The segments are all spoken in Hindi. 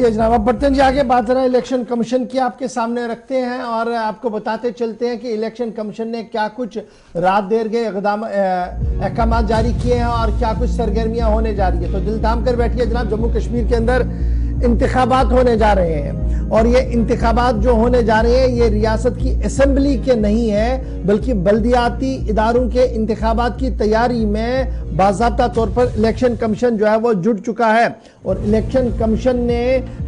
शुक्रिया जनाब। अब बढ़ते हैं जी आगे, बात जरा इलेक्शन कमीशन की आपके सामने रखते हैं और आपको बताते चलते हैं कि इलेक्शन कमीशन ने क्या कुछ रात देर के अहकाम जारी किए हैं और क्या कुछ सरगर्मियां होने जा रही है। तो दिल थाम कर बैठिए जनाब, जम्मू कश्मीर के अंदर इंतखाबात होने जा रहे हैं और ये इंतखाबात जो होने जा रहे हैं ये रियासत की असेंबली के नहीं है बल्कि बल्दियाती इदारों के इंतखाबात की तैयारी में बाज़ाब्ता तौर पर इलेक्शन कमीशन जो है वो जुट चुका है। और इलेक्शन कमीशन ने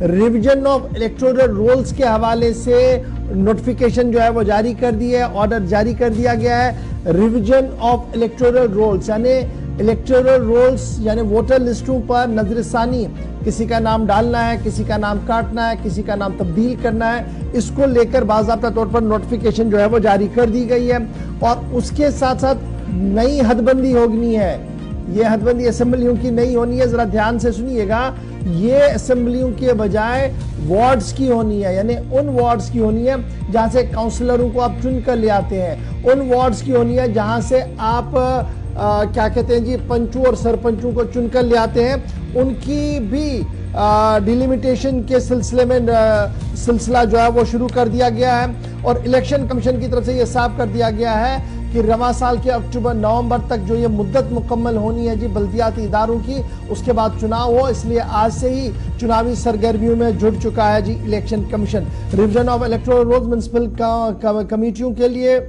रिवीजन ऑफ इलेक्टोरल रोल्स के हवाले से नोटिफिकेशन जो है वो जारी कर दी है, ऑर्डर जारी कर दिया गया है। रिवीजन ऑफ इलेक्टोरल रोल्स यानी इलेक्टोरल रोल्स यानी वोटर लिस्टों पर नजरसानी, किसी का नाम डालना है, किसी का नाम काटना है, किसी का नाम तब्दील करना है, इसको लेकर बाज़ाब्ता तौर पर नोटिफिकेशन जो है वो जारी कर दी गई है। और उसके साथ साथ नई हदबंदी होनी है। ये हदबंदी असेंबलियों की नहीं होनी है, जरा ध्यान से सुनिएगा। ये असेंबलियों के बजाय वार्ड्स की होनी है, यानी उन वार्ड्स की होनी है जहां से काउंसलरों को आप चुन कर ले आते हैं। उन वार्ड्स की होनी है जहां से आप क्या कहते हैं जी, पंचों और सरपंचों को चुनकर ले आते हैं। उनकी भी डिलिमिटेशन के सिलसिले में सिलसिला जो है वो शुरू कर दिया गया है। और इलेक्शन कमीशन की तरफ से ये साफ कर दिया गया है कि रवा साल के अक्टूबर नवंबर तक जो ये मुद्दत मुकम्मल होनी है जी बल्दियाती इदारों की, उसके बाद चुनाव हो, इसलिए आज से ही चुनावी सरगर्मियों में जुट चुका है जी election commission. Revision of electoral rolls municipal कमेटियों के लिए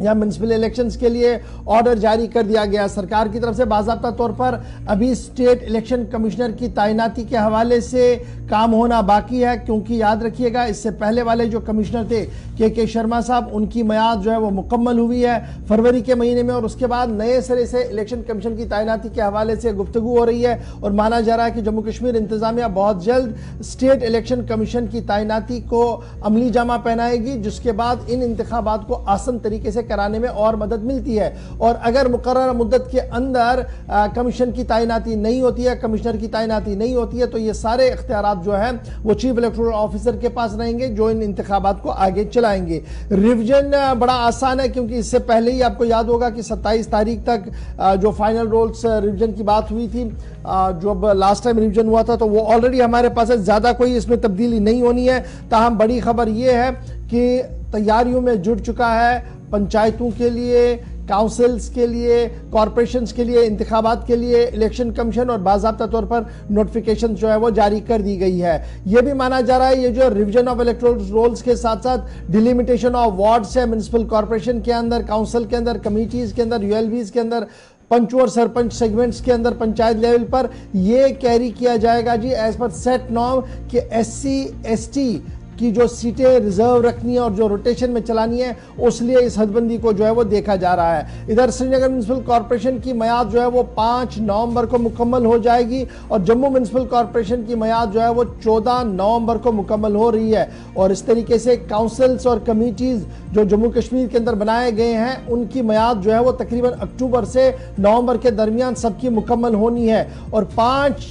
या म्युनिसिपल इलेक्शंस के लिए ऑर्डर जारी कर दिया गया सरकार की तरफ से। बाज़ाब्ता तौर पर अभी स्टेट इलेक्शन कमिश्नर की तैनाती के हवाले से काम होना बाकी है, क्योंकि याद रखिएगा इससे पहले वाले जो कमिश्नर थे के शर्मा साहब, उनकी मियाद जो है वो मुकम्मल हुई है फरवरी के महीने में। और उसके बाद नए सिरे से इलेक्शन कमीशन की तैनाती के हवाले से गुफ्तगू हो रही है और माना जा रहा है कि जम्मू कश्मीर इंतजामिया बहुत जल्द स्टेट इलेक्शन कमीशन की तैनाती को अमली जामा पहनाएगी, जिसके बाद इन इंतखाबात को आसान तरीके से कराने में और मदद मिलती है। और अगर मुकर्रर मुद्दत के अंदर कमीशन की तैनाती नहीं होती है, कमिश्नर की तैनाती नहीं होती है, तो ये सारे इख्तियारात जो है वो चीफ इलेक्टोरल ऑफिसर के पास रहेंगे जो इन इंतखाबात को आगे चलाएंगे। रिवीजन बड़ा आसान है, क्योंकि इससे पहले ही आपको याद होगा कि 27 तारीख तक जो फाइनल रोल्स रिवीजन की बात हुई थी, जो लास्ट टाइम रिवीजन हुआ था, तो वो ऑलरेडी हमारे पास है, ज्यादा कोई इसमें तब्दीली नहीं होनी है। ताहम बड़ी खबर यह है कि तैयारियों में जुट चुका है पंचायतों के लिए, काउंसिल्स के लिए, कॉरपोरेशंस के लिए, इंतखाबात के लिए इलेक्शन कमीशन, और बाज़ाब्ता तौर पर नोटिफिकेशन जो है वो जारी कर दी गई है। यह भी माना जा रहा है ये जो रिवीजन ऑफ इलेक्टोरल रोल्स के साथ साथ डिलिमिटेशन ऑफ वार्ड्स है म्युनिसिपल कॉरपोरेशन के अंदर, काउंसिल के अंदर, कमिटीज के अंदर, यूएलबीज के अंदर, पंच और सरपंच सेगमेंट्स के अंदर, पंचायत लेवल पर यह कैरी किया जाएगा जी एज पर सेट नॉर्म कि SC ST की जो सीटें रिजर्व रखनी है और जो रोटेशन में चलानी है, उसलिए इस हदबंदी को जो है वो देखा जा रहा है। इधर श्रीनगर म्युनिसिपल कॉरपोरेशन की मियाद जो है वो 5 नवंबर को मुकम्मल हो जाएगी और जम्मू म्युनिसिपल कॉरपोरेशन की मियाद जो है वो 14 नवंबर को मुकम्मल हो रही है। और इस तरीके से काउंसिल्स और कमिटीज जो जम्मू कश्मीर के अंदर बनाए गए हैं, उनकी मियाद जो है वो तकरीबन अक्टूबर से नवंबर के दरमियान सबकी मुकम्मल होनी है। और 5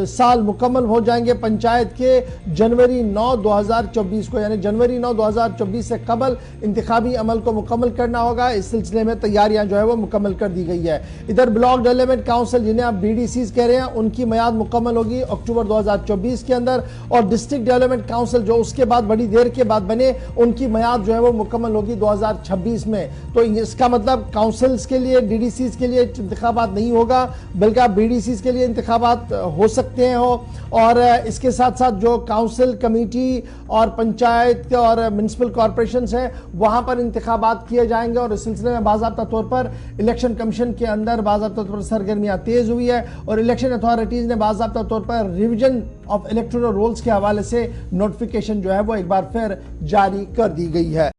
साल मुकम्मल हो जाएंगे पंचायत के जनवरी 9 2024 को, यानी जनवरी 9 2024 से कबल इंतखाबी अमल को मुकम्मल करना होगा। इस सिलसिले में तैयारियां जो है वो मुकम्मल कर दी गई है। इधर ब्लॉक डेवलपमेंट काउंसिल जिन्हें आप BDCs कह रहे हैं, उनकी मियाद मुकम्मल होगी अक्टूबर 2024 के अंदर। और डिस्ट्रिक्ट डेवलपमेंट काउंसिल जो उसके बाद बड़ी देर के बाद बने, उनकी मियाद जो है वो मुकम्मल होगी 2026 में। तो इसका मतलब काउंसिल्स के लिए, DDCs के लिए इंतखाबात नहीं होगा, बल्कि आप BDCs के लिए इंतखाबात हो सकते हैं हो। और इसके साथ साथ जो काउंसिल, कमेटी और पंचायत और म्युनिसिपल कॉरपोरेशन है, वहां पर इंतखाबात किए जाएंगे। और इस सिलसिले में बाज़ाब्ता तौर पर इलेक्शन कमीशन के अंदर बाज़ाब्ता तौर पर सरगर्मियां तेज हुई है और इलेक्शन अथॉरिटीज ने बाज़ाब्ता तौर पर रिवीजन ऑफ इलेक्टोरल रोल्स के हवाले से नोटिफिकेशन जो है वो एक बार फिर जारी कर दी गई है।